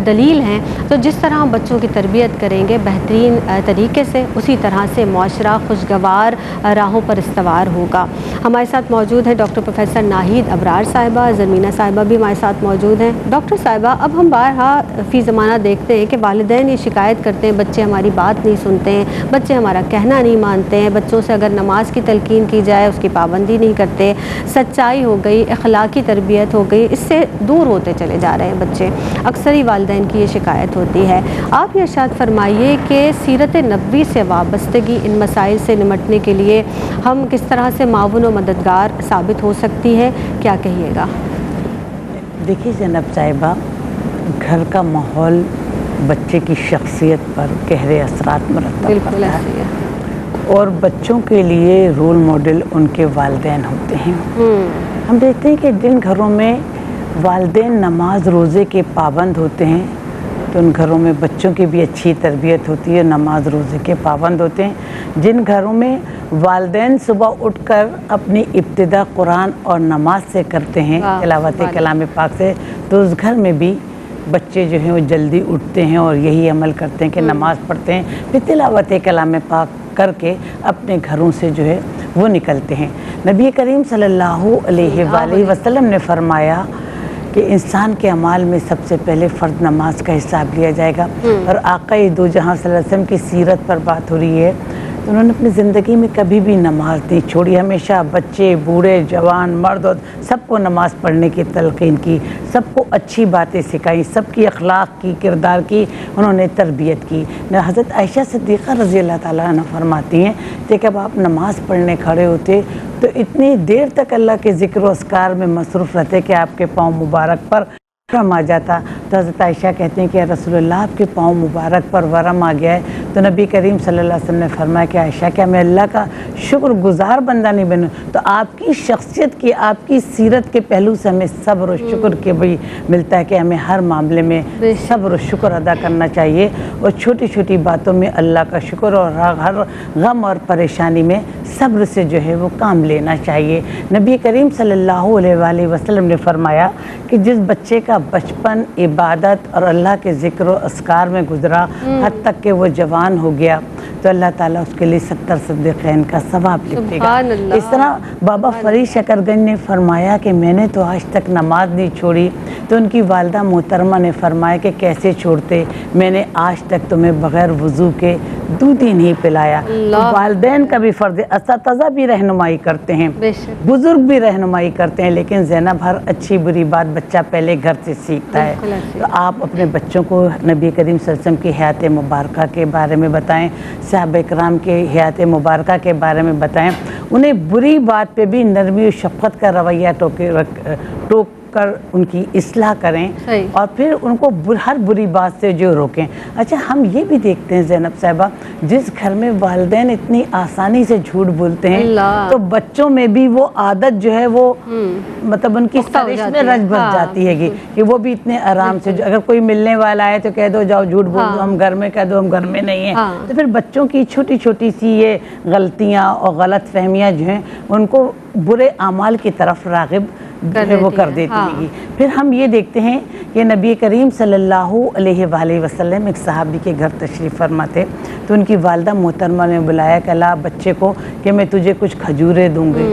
دلیل ہیں. تو جس طرح ہم بچوں کی تربیت کریں گے بہترین طریقے سے, اسی طرح سے معاشرہ خوشگوار راہوں پر استوار ہوگا. ہمارے ساتھ موجود ہے ڈاکٹر پروفیسر ناہید ابرار صاحبہ، زرمینہ صاحبہ بھی ہمارے ساتھ موجود ہیں۔ ڈاکٹر صاحبہ، اب ہم بارہا فی زمانہ دیکھتے ہیں کہ والدین یہ شکایت کرتے ہیں بچے ہماری بات نہیں سنتے ہیں، بچے ہمارا کہنا نہیں مانتے ہیں، بچوں سے اگر نماز کی تلقین کی جائے اس کی پابندی نہیں کرتے، سچائی ہو گئی، اخلاقی تربیت ہو گئی، اس سے دور ہوتے چلے جا رہے ہیں بچے۔ اکثر ہی والدین کی یہ شکایت ہوتی ہے۔ آپ یہ ارشاد فرمائیے کہ سیرت نبوی سے وابستگی ان مسائل سے نمٹنے کے لیے ہم کس طرح سے معاون و مددگار ثابت ہو سکتی ہے، کیا کہیے گا؟ دیکھیے زینب صاحبہ، گھر کا ماحول بچے کی شخصیت پر گہرے اثرات مرتب بالکل کرتا ایسے ہے، ہے۔ اور بچوں کے لیے رول ماڈل ان کے والدین ہوتے ہیں۔ ہم دیکھتے ہیں کہ جن گھروں میں والدین نماز روزے کے پابند ہوتے ہیں تو ان گھروں میں بچوں کی بھی اچھی تربیت ہوتی ہے، نماز روزے کے پابند ہوتے ہیں۔ جن گھروں میں والدین صبح اٹھ کر اپنی ابتدا قرآن اور نماز سے کرتے ہیں، تلاوت کلام پاک سے، تو اس گھر میں بھی بچے جو ہیں وہ جلدی اٹھتے ہیں اور یہی عمل کرتے ہیں کہ نماز پڑھتے ہیں، پھر تلاوت کلام پاک کر کے اپنے گھروں سے جو ہے وہ نکلتے ہیں۔ نبی کریم صلی اللہ علیہ وآلہ وسلم نے فرمایا کہ انسان کے اعمال میں سب سے پہلے فرض نماز کا حساب لیا جائے گا، اور آقا دو جہاں صلی اللہ علیہ وسلم کی سیرت پر بات ہو رہی ہے تو انہوں نے اپنی زندگی میں کبھی بھی نماز نہیں چھوڑی، ہمیشہ بچے، بوڑھے، جوان، مرد سب کو نماز پڑھنے کی تلقین کی، سب کو اچھی باتیں سکھائی، سب کی اخلاق کی، کردار کی انہوں نے تربیت کی۔ حضرت عائشہ صدیقہ رضی اللہ تعالیٰ عنہ فرماتی ہیں کہ جب آپ نماز پڑھنے کھڑے ہوتے تو اتنی دیر تک اللہ کے ذکر و اذکار میں مصروف رہتے کہ آپ کے پاؤں مبارک پر ورم آ جاتا۔ تو حضرت عائشہ کہتے ہیں کہ رسول اللہ آپ کے پاؤں مبارک پر ورم آ گیا ہے، تو نبی کریم صلی اللہ علیہ وسلم نے فرمایا کہ عائشہ کیا میں اللہ کا شکر گزار بندہ نہیں بنوں؟ تو آپ کی شخصیت کی، آپ کی سیرت کے پہلو سے ہمیں صبر و شکر کے بھی ملتا ہے کہ ہمیں ہر معاملے میں صبر و شکر ادا کرنا چاہیے، اور چھوٹی چھوٹی باتوں میں اللہ کا شکر، اور ہر غم اور پریشانی میں صبر سے جو ہے وہ کام لینا چاہیے۔ نبی کریم صلی اللہ علیہ وآلہ وسلم نے فرمایا کہ جس بچے کا بچپن عبادت اور اللہ کے ذکر و اذکار میں گزرا حد تک کہ وہ جوان ہو گیا تو اللہ تعالیٰ اس کے لیے 70 صدیقین کا ثواب لکھے گا۔ اس طرح بابا فرید شکر گنج نے فرمایا کہ میں نے تو آج تک نماز نہیں چھوڑی، تو ان کی والدہ محترمہ نے فرمایا کہ کیسے چھوڑتے؟ میں نے آج تک تمہیں بغیر وضو کے دودھ ہی نہیں پلایا۔ والدین کا بھی فرض ہے، اساتذہ بھی رہنمائی کرتے ہیں، بزرگ بھی رہنمائی کرتے ہیں، لیکن زینب ہر اچھی بری بات بچہ پہلے گھر سے سیکھتا ہے۔ تو آپ اپنے بچوں کو نبی کریم صلی اللہ علیہ وسلم کی حیات مبارکہ کے بارے میں بتائیں، صحابہ کرام کے حیات مبارکہ کے بارے میں بتائیں، انہیں بری بات پہ بھی نرمی و شفقت کا رویہ ٹوک کر ان کی اصلاح کریں، اور پھر ان کو ہر بری بات سے جو روکیں۔ اچھا، ہم یہ بھی دیکھتے ہیں زینب صاحبہ، جس گھر میں والدین اتنی آسانی سے جھوٹ بولتے ہیں تو بچوں میں بھی وہ عادت جو ہے وہ مطلب ان کی سرش میں رچ بس جاتی ہے کہ وہ بھی اتنے آرام سے، اگر کوئی ملنے والا ہے تو کہہ دو جاؤ جھوٹ بول دو ہم گھر میں، کہہ دو ہم گھر میں نہیں ہیں۔ تو پھر بچوں کی چھوٹی چھوٹی سی یہ غلطیاں اور غلط فہمیاں جو ہیں ان کو برے اعمال کی طرف راغب وہ کر دیتی ہے۔ پھر ہم یہ دیکھتے ہیں کہ نبی کریم صلی اللہ علیہ وآلہ وسلم ایک صحابی کے گھر تشریف فرما تھے، تو ان کی والدہ محترمہ نے بلایا کہ اللہ بچے کو کہ میں تجھے کچھ کھجوریں دوں گی۔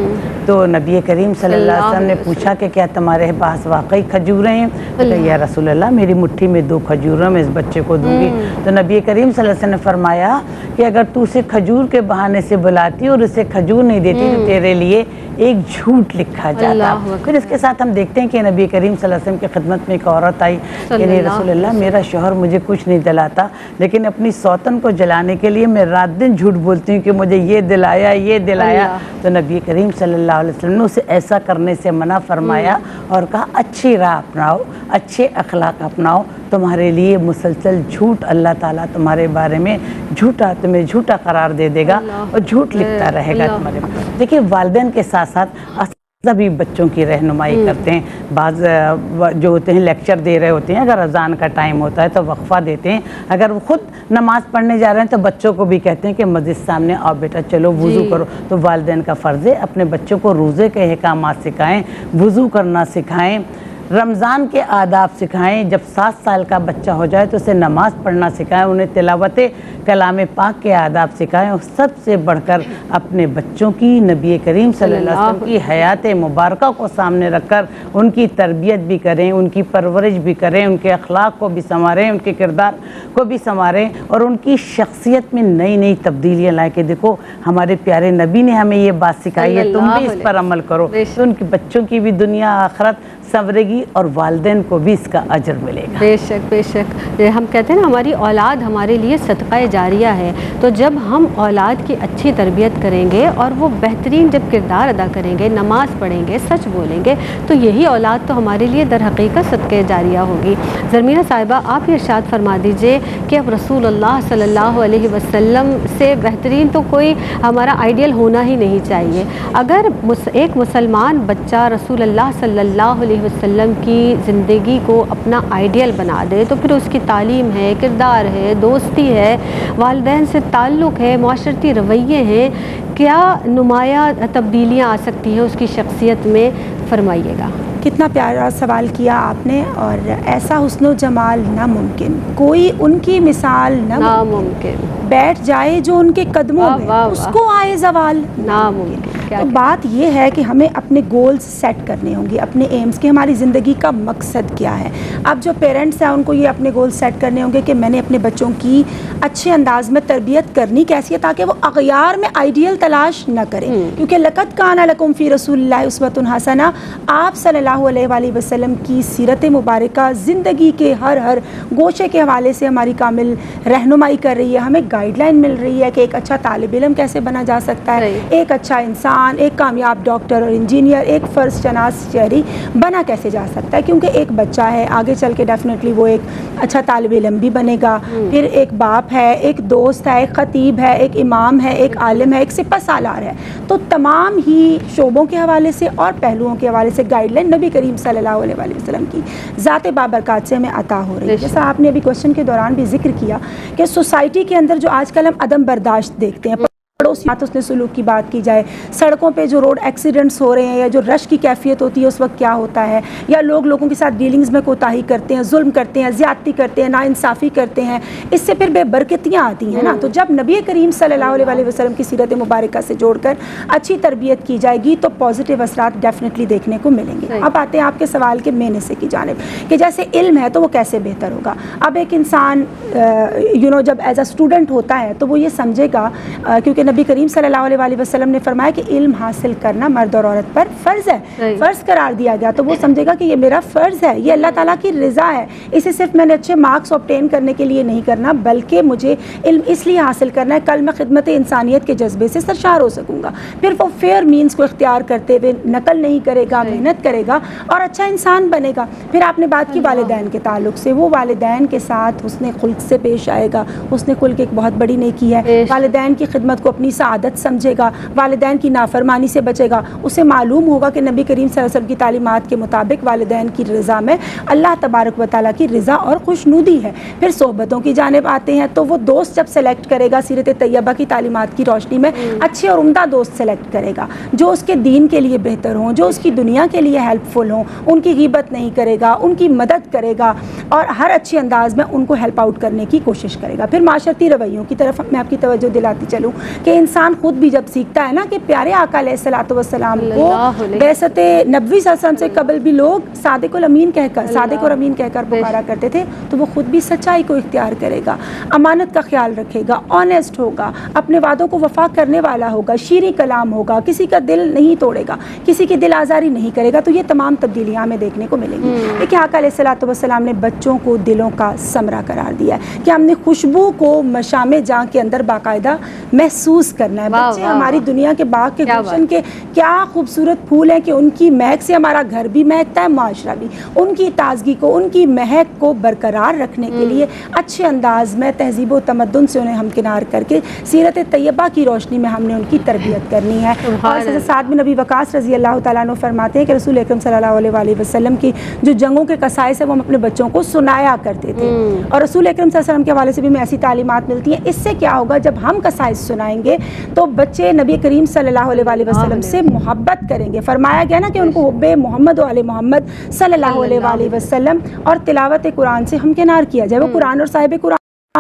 تو نبی کریم صلی اللہ علیہ وسلم نے پوچھا کہ کیا تمہارے پاس واقعی کھجوریں ہیں؟ تو یا رسول اللہ میری مٹھی میں 2 کھجوریں میں اس بچے کو دوں گی۔ تو نبی کریم صلی اللہ علیہ وسلم نے فرمایا کہ اگر تو اسے کھجور کے بہانے سے بلاتی اور اسے کھجور نہیں دیتی تو تیرے لیے ایک جھوٹ لکھا جاتا۔ پھر اس کے ساتھ ہم دیکھتے ہیں کہ نبی کریم صلی اللہ علیہ وسلم کی خدمت میں ایک عورت آئی کہ رسول اللہ میرا شوہر مجھے کچھ نہیں دلاتا، لیکن اپنی سوتن کو جلانے کے لیے میں رات دن جھوٹ بولتی ہوں کہ مجھے یہ دلایا یہ دلایا۔ تو نبی کریم صلی اللہ علیہ وسلم نے اسے ایسا کرنے سے منع فرمایا اور کہا اچھی راہ اپناؤ، اچھے اخلاق اپناؤ، تمہارے لیے مسلسل جھوٹ اللہ تعالیٰ تمہارے بارے میں تمہیں جھوٹا قرار دے دے گا اور جھوٹ لکھتا رہے گا تمہارے بارے میں۔ دیکھیے والدین کے ساتھ ساتھ بھی بچوں کی رہنمائی کرتے ہیں، بعض جو ہوتے ہیں لیکچر دے رہے ہوتے ہیں، اگر اذان کا ٹائم ہوتا ہے تو وقفہ دیتے ہیں، اگر وہ خود نماز پڑھنے جا رہے ہیں تو بچوں کو بھی کہتے ہیں کہ مسجد سامنے آؤ بیٹا چلو وضو کرو۔ تو والدین کا فرض ہے اپنے بچوں کو روزے کے احکامات سکھائیں، وضو کرنا سکھائیں، رمضان کے آداب سکھائیں، جب 7 سال کا بچہ ہو جائے تو اسے نماز پڑھنا سکھائیں، انہیں تلاوت کلام پاک کے آداب سکھائیں، اور سب سے بڑھ کر اپنے بچوں کی نبی کریم صلی اللہ علیہ وسلم کی حیات مبارکہ کو سامنے رکھ کر ان کی تربیت بھی کریں، ان کی پرورش بھی کریں، ان کے اخلاق کو بھی سنواریں، ان کے کردار کو بھی سنواریں، اور ان کی شخصیت میں نئی نئی تبدیلیاں لائیں کہ دیکھو ہمارے پیارے نبی نے ہمیں یہ بات سکھائی ہے، تم بھی اس پر عمل کرو، تو ان کے بچوں کی بھی دنیا آخرت سنورے گی اور والدین کو بھی اس کا اجر ملے گا۔ بے شک بے شک، ہم کہتے ہیں نا ہماری اولاد ہمارے لیے صدقہ جاریہ ہے، تو جب ہم اولاد کی اچھی تربیت کریں گے اور وہ بہترین جب کردار ادا کریں گے، نماز پڑھیں گے، سچ بولیں گے، تو یہی اولاد تو ہمارے لیے در حقیقت صدقہ جاریہ ہوگی۔ زرمیرہ صاحبہ آپ یہ ارشاد فرما دیجئے کہ اب رسول اللہ صلی اللہ علیہ وسلم سے بہترین تو کوئی ہمارا آئیڈیل ہونا ہی نہیں چاہیے۔ اگر ایک مسلمان بچہ رسول اللہ صلی اللہ علیہ وسلم کی زندگی کو اپنا آئیڈیل بنا دے تو پھر اس کی تعلیم ہے، کردار ہے، دوستی ہے، والدین سے تعلق ہے، معاشرتی رویے ہیں، کیا نمایاں تبدیلیاں آ سکتی ہیں اس کی شخصیت میں، فرمائیے گا۔ کتنا پیارا سوال کیا آپ نے، اور ایسا حسن و جمال ناممکن، کوئی ان کی مثال ناممکن، بیٹھ جائے جو ان کے قدموں میں اس کو آئے زوال ناممکن۔ تو بات یہ ہے کہ ہمیں اپنے گولز سیٹ کرنے ہوں گے، اپنے ایمز کے، ہماری زندگی کا مقصد کیا ہے۔ اب جو پیرنٹس ہیں ان کو یہ اپنے گولز سیٹ کرنے ہوں گے کہ میں نے اپنے بچوں کی اچھے انداز میں تربیت کرنی کیسی ہے تاکہ وہ اغیار میں آئیڈیل تلاش نہ کریں، کیونکہ لقد کان لکم فی رسول اللہ اسوۃ حسنہ، آپ صلی اللہ علیہ وآلہ وسلم کی سیرت مبارکہ زندگی کے ہر گوشے کے حوالے سے ہماری کامل رہنمائی کر رہی ہے، ہمیں گائیڈ لائن مل رہی ہے کہ ایک اچھا طالب علم کیسے بنا جا سکتا ہے، ایک اچھا انسان، ایک کامیاب ڈاکٹر اور انجینئر، ایک فرض شناس شہری بنا کیسے جا سکتا ہے، کیونکہ ایک بچہ ہے آگے چل کے ڈیفینیٹلی وہ ایک اچھا طالب علم بھی بنے گا، پھر ایک باپ ہے، ایک دوست ہے، ایک خطیب ہے، ایک امام ہے، ایک عالم ہے، ایک سپہ سالار ہے۔ تو تمام ہی شعبوں کے حوالے سے اور پہلوؤں کے حوالے سے گائیڈ لائن نبی کریم صلی اللہ علیہ وآلہ وسلم کی ذات بابرکات سے ہمیں عطا ہو رہی ہے۔ جیسا آپ نے ابھی کوشچن کے دوران بھی ذکر کیا کہ سوسائٹی کے اندر جو آج کل ہم عدم برداشت دیکھتے ہیں، پڑوسیات اس نے سلوک کی بات کی جائے، سڑکوں پہ جو روڈ ایکسیڈنٹس ہو رہے ہیں یا جو رش کی کیفیت ہوتی ہے اس وقت کیا ہوتا ہے، یا لوگ لوگوں کے ساتھ ڈیلنگز میں کوتاہی کرتے ہیں، ظلم کرتے ہیں، زیادتی کرتے ہیں، ناانصافی کرتے ہیں، اس سے پھر بے برکتیاں آتی ہیں نا۔ تو جب نبی کریم صلی اللہ علیہ وآلہ وسلم کی سیرت مبارکہ سے جوڑ کر اچھی تربیت کی جائے گی تو پازیٹیو اثرات ڈیفینیٹلی دیکھنے کو ملیں گے۔ اب آتے ہیں آپ کے سوال کے مین حصے کی جانب کہ جیسے علم ہے تو وہ کیسے بہتر ہوگا۔ اب ایک انسان جب ایز اے اسٹوڈنٹ ہوتا ہے تو وہ یہ سمجھے گا، کیونکہ نبی کریم صلی اللہ علیہ وآلہ وسلم نے فرمایا کہ علم حاصل کرنا مرد اور عورت پر فرض ہے، فرض قرار دیا گیا، تو وہ سمجھے گا کہ یہ میرا فرض ہے، یہ اللہ تعالیٰ کی رضا ہے، اسے صرف میں نے اچھے مارکس آبٹین کرنے کے لیے نہیں کرنا بلکہ مجھے علم اس لیے حاصل کرنا ہے کل میں خدمت انسانیت کے جذبے سے سرشار ہو سکوں گا۔ پھر وہ فیئر مینز کو اختیار کرتے ہوئے نقل نہیں کرے گا، محنت کرے گا اور اچھا انسان بنے گا۔ پھر آپ نے بات کی والدین کے تعلق سے، وہ والدین کے ساتھ حسن خلق سے پیش آئے گا، حسن خلق ایک بہت بڑی نیکی ہے، والدین کی خدمت کو اپنی سعادت سمجھے گا، والدین کی نافرمانی سے بچے گا، اسے معلوم ہوگا کہ نبی کریم صلی اللہ علیہ وسلم کی تعلیمات کے مطابق والدین کی رضا میں اللہ تبارک و تعالیٰ کی رضا اور خوشنودی ہے۔ پھر صحبتوں کی جانب آتے ہیں تو وہ دوست جب سلیکٹ کرے گا سیرت طیبہ کی تعلیمات کی روشنی میں اچھے اور عمدہ دوست سلیکٹ کرے گا جو اس کے دین کے لیے بہتر ہوں، جو اس کی دنیا کے لیے ہیلپ فل ہوں، ان کی غیبت نہیں کرے گا، ان کی مدد کرے گا اور ہر اچھے انداز میں ان کو ہیلپ آؤٹ کرنے کی کوشش کرے گا۔ پھر معاشرتی رویوں کی طرف میں آپ کی توجہ دلاتی چلوں کہ انسان خود بھی جب سیکھتا ہے نا کہ پیارے آقا علیہ الصلوۃ والسلام کو بعثت نبوی صلی اللہ علیہ وسلم سے قبل بھی لوگ صادق الامین کہہ کر، صادق اور امین کہہ کر پکارا کرتے تھے، تو وہ خود بھی سچائی کو اختیار کرے گا، امانت کا خیال رکھے گا، آنیسٹ ہوگا، اپنے وعدوں کو وفا کرنے والا ہوگا، شیریں کلام ہوگا، کسی کا دل نہیں توڑے گا، کسی کی دل آزاری نہیں کرے گا۔ تو یہ تمام تبدیلیاں ہمیں دیکھنے کو ملیں گی۔ دیکھیں آقا علیہ الصلوۃ والسلام نے بچوں کو دلوں کا ثمرہ قرار دیا ہے کہ ہم نے خوشبو کو مشام جاں کے اندر باقاعدہ محسوس کرنا ہے۔ بچے ہماری دنیا کے باغ کے گلشن کے کیا خوبصورت پھول ہیں کہ ان کی مہک سے ہمارا گھر بھی مہکتا ہے، معاشرہ بھی۔ ان کی تازگی کو، ان کی مہک کو برقرار رکھنے کے لیے اچھے انداز میں تہذیب و تمدن سے انہیں ہمکنار کر کے سیرت طیبہ کی روشنی میں ہم نے ان کی تربیت کرنی ہے۔ اور سعد بن ابی وقاص رضی اللہ تعالیٰ عنہ فرماتے ہیں کہ رسول اکرم صلی اللہ علیہ وآلہ وسلم کی جو جنگوں کے قصائص ہیں وہ ہم اپنے بچوں کو سنایا کرتے تھے، اور رسول اکرم صلی اللہ علیہ وسلم کے حوالے سے بھی ہمیں ایسی تعلیمات ملتی ہیں۔ اس سے کیا ہوگا، جب ہم قصائص سنائیں گے تو بچے نبی کریم صلی اللہ علیہ وسلم سے محبت کریں گے. فرمایا گیا نا کہ ان کو حب محمد و آل محمد صلی اللہ علیہ وسلم اور تلاوت قرآن سے ہمکنار کیا جائے. وہ قرآن اور صاحب قرآن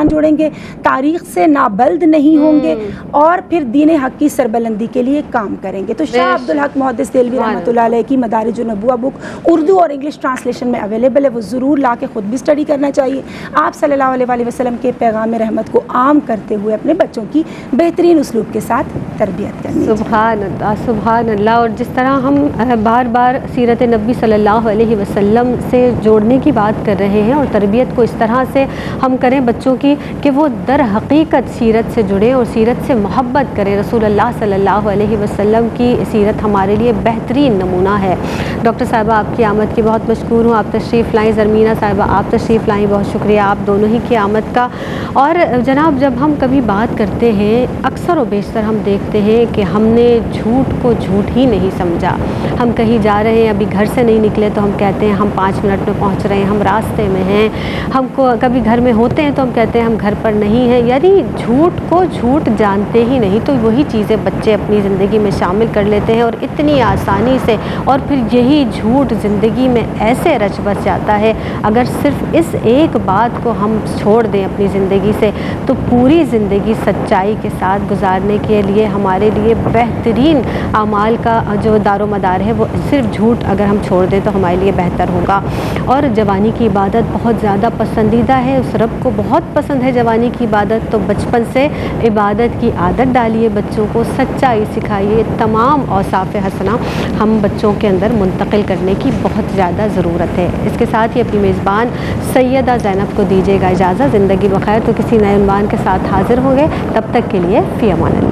جوڑیں گے, تاریخ سے نابلد نہیں ہوں گے اور پھر دین حق کی سربلندی کے لیے کام کریں گے. تو شاہ عبدالحق محدث دہلوی رحمۃ اللہ علیہ کی مدارج النبوہ بک اردو اور انگلش ٹرانسلیشن میں اویلیبل ہے, وہ ضرور لا کے خود بھی اسٹڈی کرنا چاہیے. آپ صلی اللہ علیہ وسلم کے پیغام رحمت کو عام کرتے ہوئے اپنے بچوں کی بہترین اسلوب کے ساتھ تربیت کرنی. سبحان اللہ سبحان اللہ. اور جس طرح ہم بار بار سیرت نبی صلی اللہ علیہ وسلم سے جوڑنے کی بات کر رہے ہیں اور تربیت کو اس طرح سے ہم کریں بچوں کی کہ وہ در حقیقت سیرت سے جڑیں اور سیرت سے محبت کریں. رسول اللہ صلی اللہ علیہ وسلم کی سیرت ہمارے لیے بہترین نمونہ ہے. ڈاکٹر صاحبہ آپ کی آمد کی بہت مشکور ہوں. آپ تشریف لائیں. زرمینہ صاحبہ آپ تشریف لائیں, بہت شکریہ آپ دونوں ہی کی آمد کا. اور جناب جب ہم کبھی بات کرتے ہیں اکثر و بیشتر ہم دیکھتے ہیں کہ ہم نے جھوٹ کو جھوٹ ہی نہیں سمجھا. ہم کہیں جا رہے ہیں, ابھی گھر سے نہیں نکلے تو ہم کہتے ہیں ہم 5 منٹ میں پہنچ رہے ہیں, ہم راستے میں ہیں. ہم کو کبھی گھر میں ہوتے ہیں تو ہم کہتے ہیں ہم گھر پر نہیں ہیں. یعنی جھوٹ کو جھوٹ جانتے ہی نہیں. تو وہی چیزیں بچے اپنی زندگی میں شامل کر لیتے ہیں اور اتنی آسانی سے, اور پھر یہی جھوٹ زندگی میں ایسے رچ بس جاتا ہے. اگر صرف اس ایک بات کو ہم چھوڑ دیں اپنی زندگی سے تو پوری زندگی سچائی کے ساتھ گزارنے کے لیے ہمارے لیے بہترین اعمال کا جو دار و مدار ہے وہ صرف جھوٹ اگر ہم چھوڑ دیں تو ہمارے لیے بہتر ہوگا. اور جوانی کی عبادت بہت زیادہ پسندیدہ ہے, اس رب کو بہت پسند ہے جوانی کی عبادت. تو بچپن سے عبادت کی عادت ڈالیے, بچوں کو سچائی سکھائیے. تمام اوصاف حسنہ ہم بچوں کے اندر منتقل کرنے کی بہت زیادہ ضرورت ہے. اس کے ساتھ ہی اپنی میزبان سیدہ زینب کو دیجیے گا اجازت. زندگی بخیر تو کسی نئے عنوان کے ساتھ حاضر ہوں گے. تب تک کے لیے فی امان اللہ.